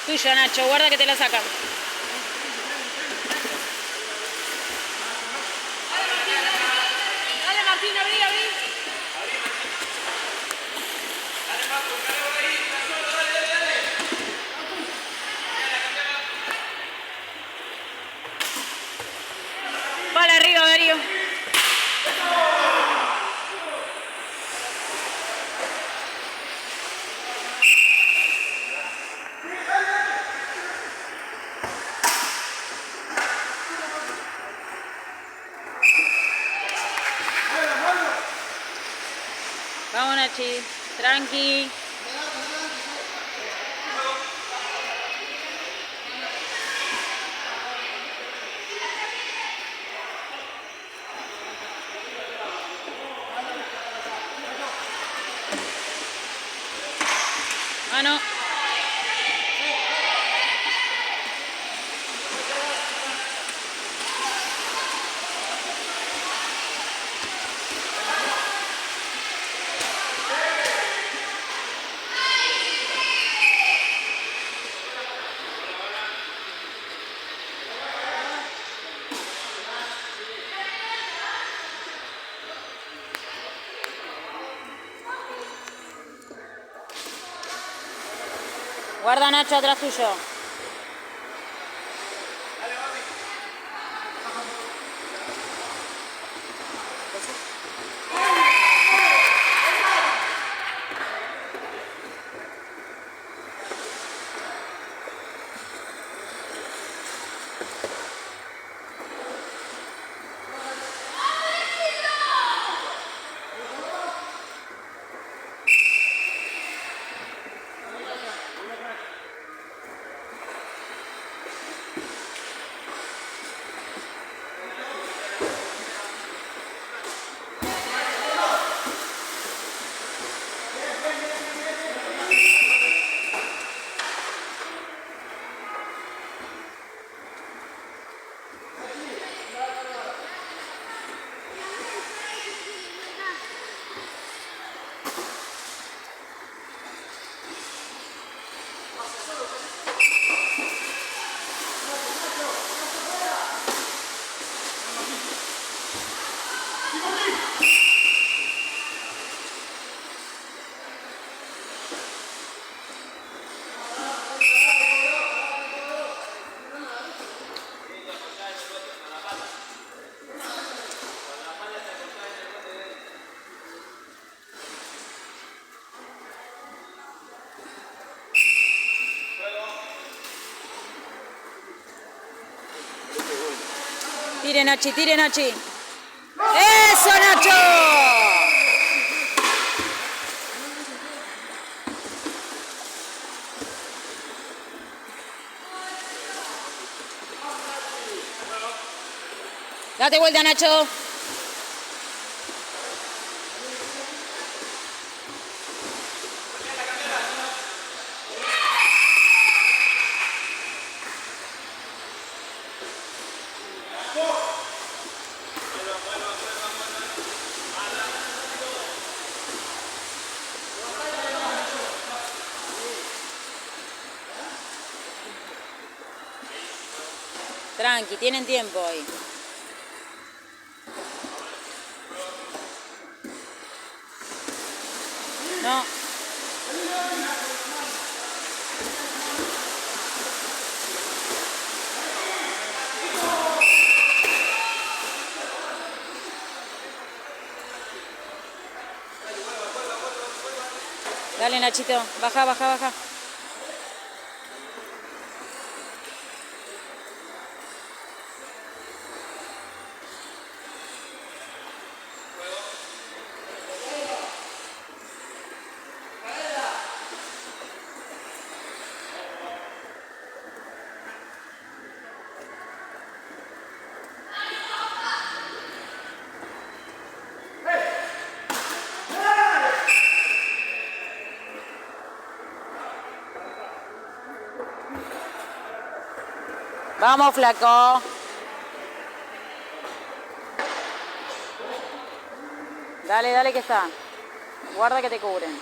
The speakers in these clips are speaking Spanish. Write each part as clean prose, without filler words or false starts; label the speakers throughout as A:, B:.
A: Tuyo, Nacho, guarda que te la sacan. Dale, Martín, abrí, abrí. Vale, arriba, Darío. Vamos, Nachi. Tranqui. Mano. Guarda, Nacho, atrás tuyo. Tire, Nachi, tire, Nachi. ¡Eso, Nacho! Date vuelta, Nacho. Tranqui, tienen tiempo hoy. No. Dale, Nachito, baja, baja, baja. Vamos, flaco. Dale, dale que está. Guarda que te cubren.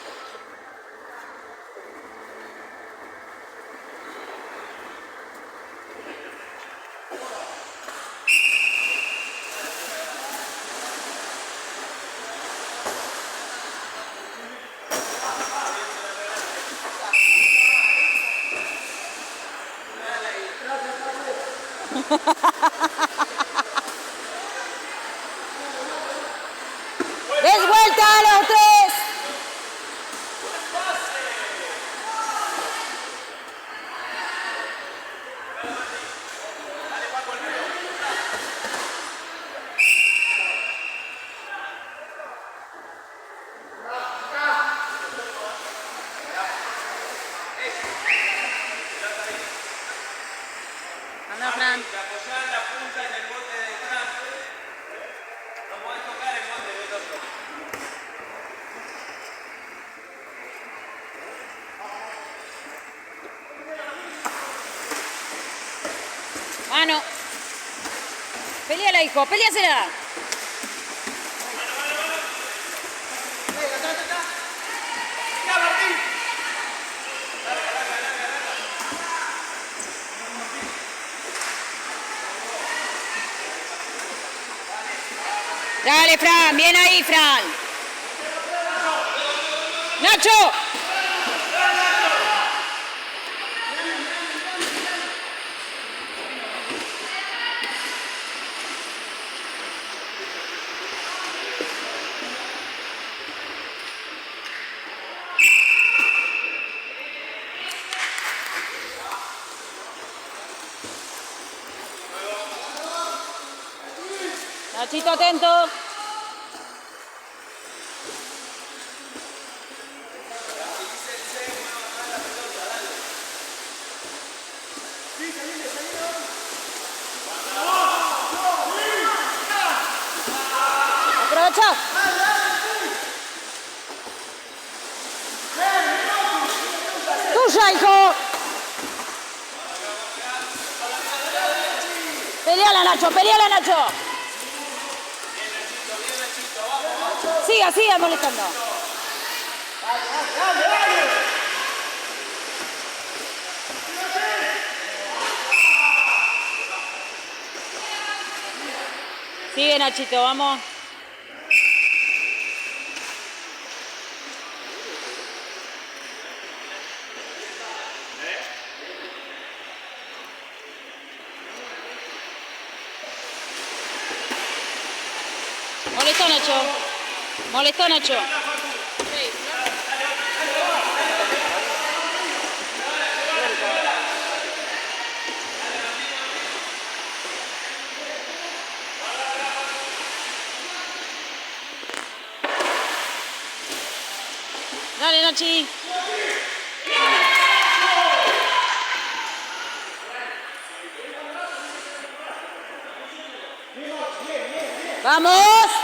A: ¡Des vuelta a los tres! Anda, Fran.
B: Te apoyás la punta en el bote de Fran. No podés tocar el bote del otro.
A: Mano. Peleala, hijo, peleásela. Dale, Fran, bien ahí, Fran. Nacho. Nachito, atento. Aprovecha. Tuya, hijo. Peleala, Nacho, peleala, Nacho. Siga, siga molestando. Sigue, Nachito, vamos. Molestó, Nacho. Molestó, Nacho. Dale, Nachi. ¡Vamos!